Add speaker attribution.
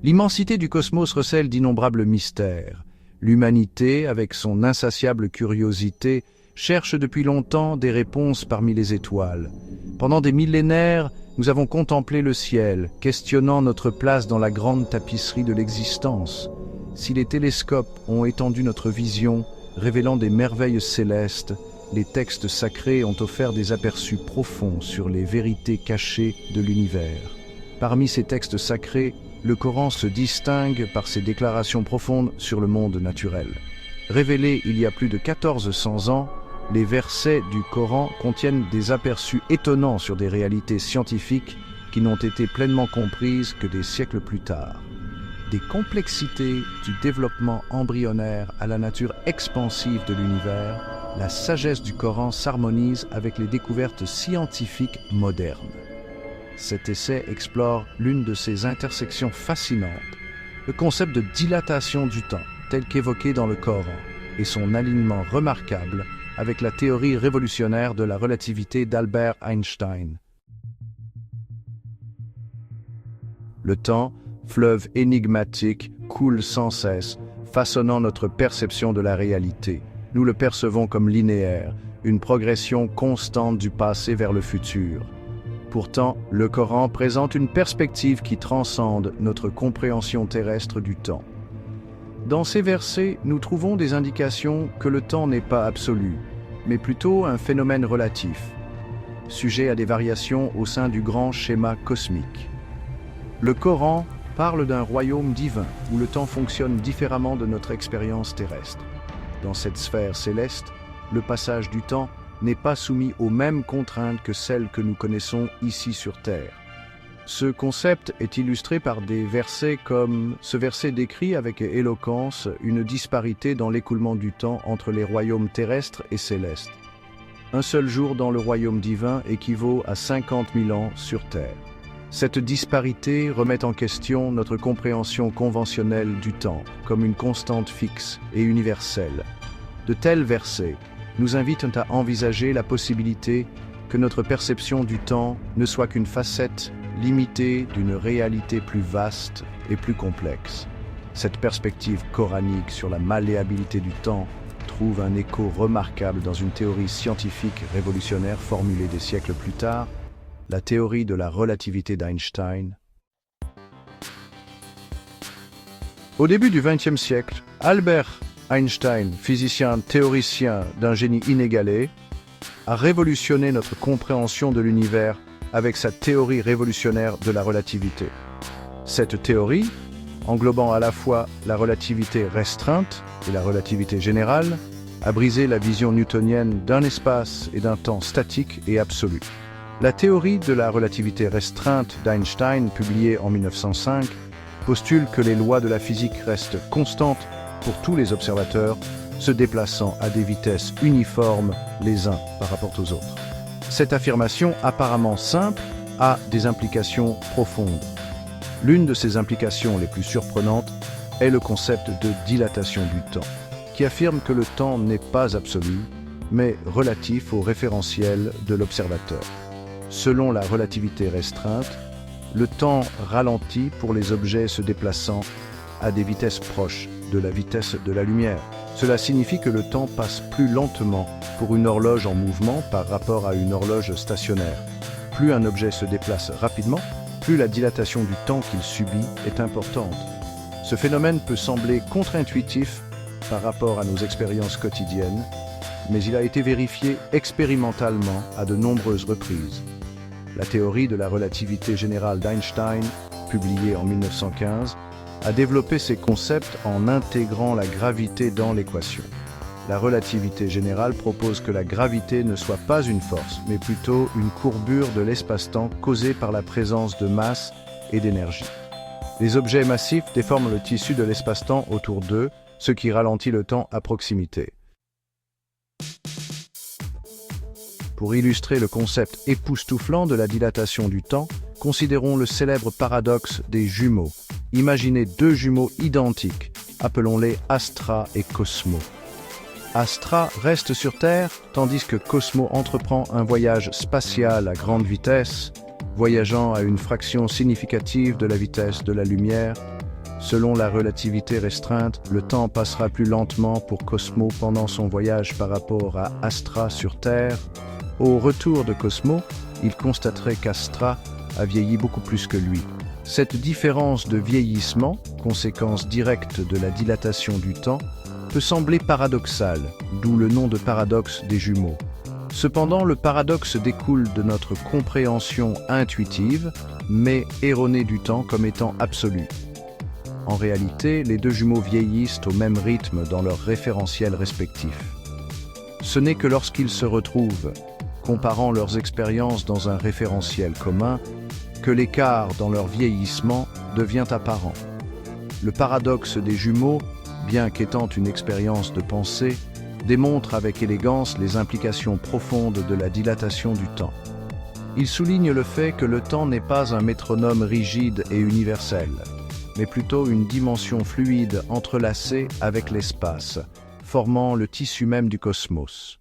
Speaker 1: L'immensité du cosmos recèle d'innombrables mystères. L'humanité, avec son insatiable curiosité, cherche depuis longtemps des réponses parmi les étoiles. Pendant des millénaires, nous avons contemplé le ciel, questionnant notre place dans la grande tapisserie de l'existence. Si les télescopes ont étendu notre vision, révélant des merveilles célestes, les textes sacrés ont offert des aperçus profonds sur les vérités cachées de l'univers. Parmi ces textes sacrés, le Coran se distingue par ses déclarations profondes sur le monde naturel. Révélés il y a plus de 1400 ans, les versets du Coran contiennent des aperçus étonnants sur des réalités scientifiques qui n'ont été pleinement comprises que des siècles plus tard. Des complexités du développement embryonnaire à la nature expansive de l'univers, la sagesse du Coran s'harmonise avec les découvertes scientifiques modernes. Cet essai explore l'une de ces intersections fascinantes, le concept de dilatation du temps, tel qu'évoqué dans le Coran, et son alignement remarquable avec la théorie révolutionnaire de la relativité d'Albert Einstein. Le temps, fleuve énigmatique, coule sans cesse, façonnant notre perception de la réalité. Nous le percevons comme linéaire, une progression constante du passé vers le futur. Pourtant, le Coran présente une perspective qui transcende notre compréhension terrestre du temps. Dans ces versets, nous trouvons des indications que le temps n'est pas absolu, mais plutôt un phénomène relatif, sujet à des variations au sein du grand schéma cosmique. Le Coran parle d'un royaume divin où le temps fonctionne différemment de notre expérience terrestre. Dans cette sphère céleste, le passage du temps n'est pas soumis aux mêmes contraintes que celles que nous connaissons ici sur Terre. Ce concept est illustré par des versets comme ce verset décrit avec éloquence une disparité dans l'écoulement du temps entre les royaumes terrestres et célestes. Un seul jour dans le royaume divin équivaut à 50 000 ans sur Terre. Cette disparité remet en question notre compréhension conventionnelle du temps comme une constante fixe et universelle. De tels versets nous invitent à envisager la possibilité que notre perception du temps ne soit qu'une facette limitée d'une réalité plus vaste et plus complexe. Cette perspective coranique sur la malléabilité du temps trouve un écho remarquable dans une théorie scientifique révolutionnaire formulée des siècles plus tard, la théorie de la relativité d'Einstein. Au début du XXe siècle, Albert Einstein, physicien théoricien d'un génie inégalé, a révolutionné notre compréhension de l'univers avec sa théorie révolutionnaire de la relativité. Cette théorie, englobant à la fois la relativité restreinte et la relativité générale, a brisé la vision newtonienne d'un espace et d'un temps statique et absolu. La théorie de la relativité restreinte d'Einstein, publiée en 1905, postule que les lois de la physique restent constantes pour tous les observateurs, se déplaçant à des vitesses uniformes les uns par rapport aux autres. Cette affirmation apparemment simple a des implications profondes. L'une de ces implications les plus surprenantes est le concept de dilatation du temps, qui affirme que le temps n'est pas absolu, mais relatif au référentiel de l'observateur. Selon la relativité restreinte, le temps ralentit pour les objets se déplaçant à des vitesses proches de la vitesse de la lumière. Cela signifie que le temps passe plus lentement pour une horloge en mouvement par rapport à une horloge stationnaire. Plus un objet se déplace rapidement, plus la dilatation du temps qu'il subit est importante. Ce phénomène peut sembler contre-intuitif par rapport à nos expériences quotidiennes, mais il a été vérifié expérimentalement à de nombreuses reprises. La théorie de la relativité générale d'Einstein, publiée en 1915, a développé ces concepts en intégrant la gravité dans l'équation. La relativité générale propose que la gravité ne soit pas une force, mais plutôt une courbure de l'espace-temps causée par la présence de masse et d'énergie. Les objets massifs déforment le tissu de l'espace-temps autour d'eux, ce qui ralentit le temps à proximité. Pour illustrer le concept époustouflant de la dilatation du temps, considérons le célèbre paradoxe des jumeaux. Imaginez deux jumeaux identiques, appelons-les Astra et Cosmo. Astra reste sur Terre, tandis que Cosmo entreprend un voyage spatial à grande vitesse, voyageant à une fraction significative de la vitesse de la lumière, Selon la relativité restreinte, le temps passera plus lentement pour Cosmo pendant son voyage par rapport à Astra sur Terre. Au retour de Cosmo, il constaterait qu'Astra a vieilli beaucoup plus que lui. Cette différence de vieillissement, conséquence directe de la dilatation du temps, peut sembler paradoxale, d'où le nom de paradoxe des jumeaux. Cependant, le paradoxe découle de notre compréhension intuitive, mais erronée du temps comme étant absolue. En réalité, les deux jumeaux vieillissent au même rythme dans leurs référentiels respectifs. Ce n'est que lorsqu'ils se retrouvent, comparant leurs expériences dans un référentiel commun, que l'écart dans leur vieillissement devient apparent. Le paradoxe des jumeaux, bien qu'étant une expérience de pensée, démontre avec élégance les implications profondes de la dilatation du temps. Il souligne le fait que le temps n'est pas un métronome rigide et universel, mais plutôt une dimension fluide entrelacée avec l'espace, formant le tissu même du cosmos.